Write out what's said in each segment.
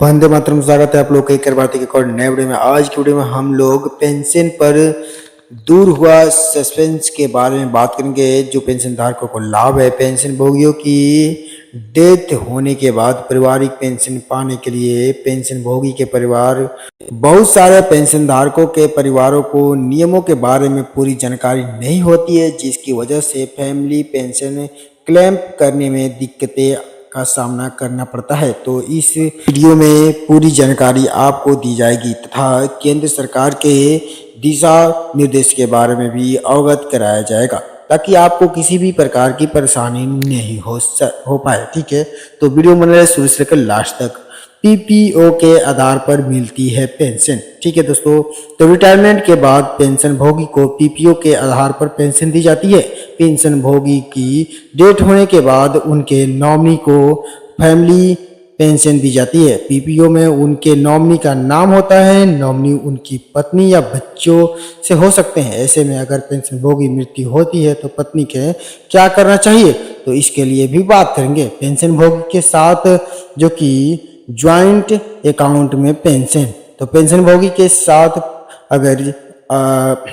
वंदे मातरम। स्वागत है आप लोग के कर भारती के और नए वीडियो में। आज की वीडियो में हम लोग पेंशन पर दूर हुआ सस्पेंस के बारे में बात करेंगे। जो पेंशन धारकों को लाभ है, पेंशन भोगियों की डेथ होने के बाद पारिवारिक पेंशन पाने के लिए पेंशन भोगी के परिवार, बहुत सारे पेंशन धारकों के परिवारों को नियमों के बारे में पूरी जानकारी नहीं होती है, जिसकी वजह से फैमिली पेंशन क्लेम करने में दिक्कतें का सामना करना पड़ता है। तो इस वीडियो में पूरी जानकारी आपको दी जाएगी तथा केंद्र सरकार के दिशा निर्देश के बारे में भी अवगत कराया जाएगा, ताकि आपको किसी भी प्रकार की परेशानी नहीं हो पाए। ठीक है, तो वीडियो बना रहे शुरू से लेकर लास्ट तक। पीपीओ के आधार पर मिलती है पेंशन। ठीक है दोस्तों, तो रिटायरमेंट के बाद पेंशन भोगी को पीपीओ के आधार पर पेंशन दी जाती है। पेंशन भोगी की डेथ होने के बाद उनके नॉमिनी को फैमिली पेंशन दी जाती है। पीपीओ में उनके नॉमिनी का नाम होता है। नॉमिनी उनकी पत्नी या बच्चों से हो सकते हैं। ऐसे में अगर पेंशन भोगी मृत्यु होती है तो पत्नी के क्या करना चाहिए, तो इसके लिए भी बात करेंगे। पेंशन भोगी के साथ जो कि ज्वाइंट अकाउंट में पेंशन, तो पेंशन भोगी के साथ अगर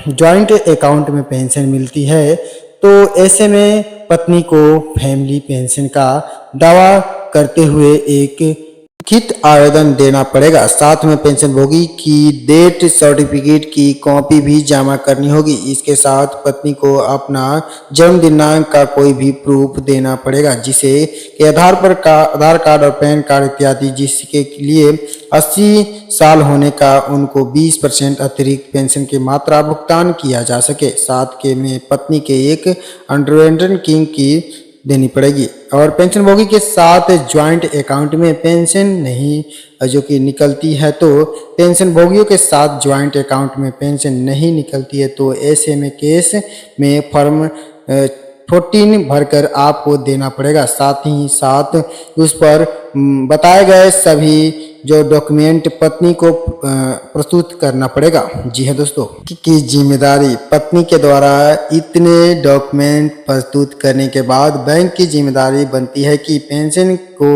ज्वाइंट अकाउंट में पेंशन मिलती है तो ऐसे में पत्नी को फैमिली पेंशन का दावा करते हुए एक लिखित आवेदन देना पड़ेगा। साथ में पेंशन भोगी की डेथ सर्टिफिकेट की कॉपी भी जमा करनी होगी। इसके साथ पत्नी को अपना जन्म दिनांक का कोई भी प्रूफ देना पड़ेगा, जिसे के आधार कार्ड और पैन कार्ड इत्यादि, जिसके लिए 80 साल होने का उनको 20% अतिरिक्त पेंशन की मात्रा भुगतान किया जा सके। साथ के में पत्नी के एक अंडरवेंटन किंग की देनी पड़ेगी। और पेंशन भोगी के साथ ज्वाइंट अकाउंट में पेंशन नहीं जो कि निकलती है, तो पेंशन भोगियों के साथ ज्वाइंट अकाउंट में पेंशन नहीं निकलती है, तो ऐसे में केस में फॉर्म 14 भरकर आपको देना पड़ेगा। साथ ही साथ उस पर बताए गए सभी जो डॉक्यूमेंट पत्नी को प्रस्तुत करना पड़ेगा। जी हाँ दोस्तों, की जिम्मेदारी पत्नी के द्वारा इतने डॉक्यूमेंट प्रस्तुत करने के बाद बैंक की जिम्मेदारी बनती है कि पेंशन को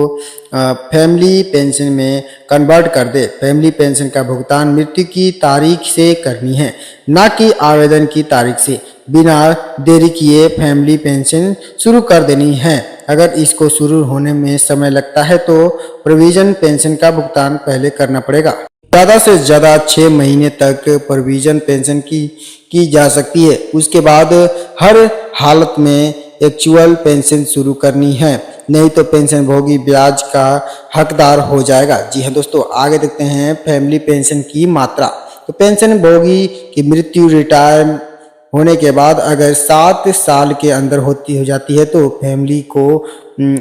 फैमिली पेंशन में कन्वर्ट कर दे। फैमिली पेंशन का भुगतान मृत्यु की तारीख से करनी है, ना कि आवेदन की तारीख से। बिना देरी किए फैमिली पेंशन शुरू कर देनी है। अगर इसको शुरू होने में समय लगता है तो प्रोविजन पेंशन का भुगतान पहले करना पड़ेगा। ज़्यादा से ज़्यादा 6 महीने तक प्रोविजन पेंशन की जा सकती है। उसके बाद हर हालत में एक्चुअल पेंशन शुरू करनी है, नहीं तो पेंशन भोगी ब्याज का हकदार हो जाएगा। जी हाँ दोस्तों, आगे देखते हैं फैमिली पेंशन की मात्रा। तो पेंशन भोगी की मृत्यु रिटायर होने के बाद अगर 7 साल के अंदर हो जाती है तो फैमिली को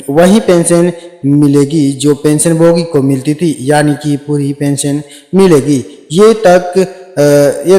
वही पेंशन मिलेगी जो पेंशन भोगी को मिलती थी, यानी कि पूरी पेंशन मिलेगी। ये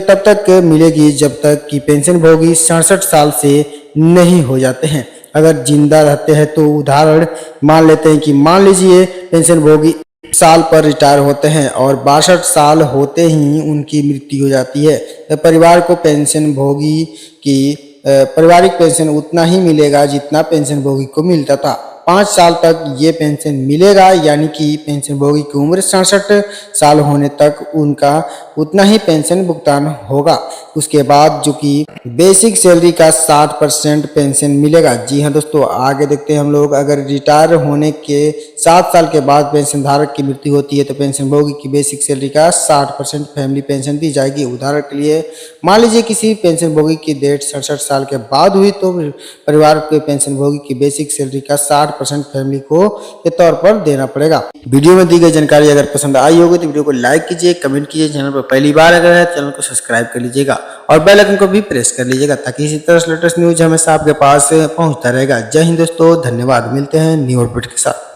तब तक मिलेगी जब तक कि पेंशन भोगी 67 साल से नहीं हो जाते हैं। अगर जिंदा रहते हैं तो उदाहरण मान लेते हैं कि मान लीजिए पेंशन भोगी साल पर रिटायर होते हैं और 62 साल होते ही उनकी मृत्यु हो जाती है, तो परिवार को पेंशन भोगी की पारिवारिक पेंशन उतना ही मिलेगा जितना पेंशन भोगी को मिलता था। 5 साल तक ये पेंशन मिलेगा, यानी कि पेंशन भोगी की उम्र 67 साल होने तक उनका उतना ही पेंशन भुगतान होगा। उसके बाद जो कि बेसिक सैलरी का 60% पेंशन मिलेगा। जी हाँ दोस्तों, आगे देखते हैं हम लोग। अगर रिटायर होने के 7 साल के बाद पेंशन धारक की मृत्यु होती है तो पेंशन भोगी की बेसिक सैलरी का 60% फैमिली पेंशन दी जाएगी। उदाहरण के लिए मान लीजिए किसी पेंशन भोगी की डेथ 67 साल के बाद हुई तो परिवार के पेंशन भोगी की बेसिक सैलरी का 60% फैमिली को के तौर पर देना पड़ेगा। वीडियो में दी गई जानकारी अगर पसंद आई होगी तो वीडियो को लाइक कीजिए, कमेंट कीजिए। चैनल पर पहली बार अगर है चैनल को सब्सक्राइब कर लीजिएगा और बेल आइकन को भी प्रेस कर लीजिएगा, ताकि इसी तरह लेटेस्ट न्यूज हमेशा आपके पास पहुंचता रहेगा। जय हिंद दोस्तों, धन्यवाद। मिलते हैं न्यू अपडेट के साथ।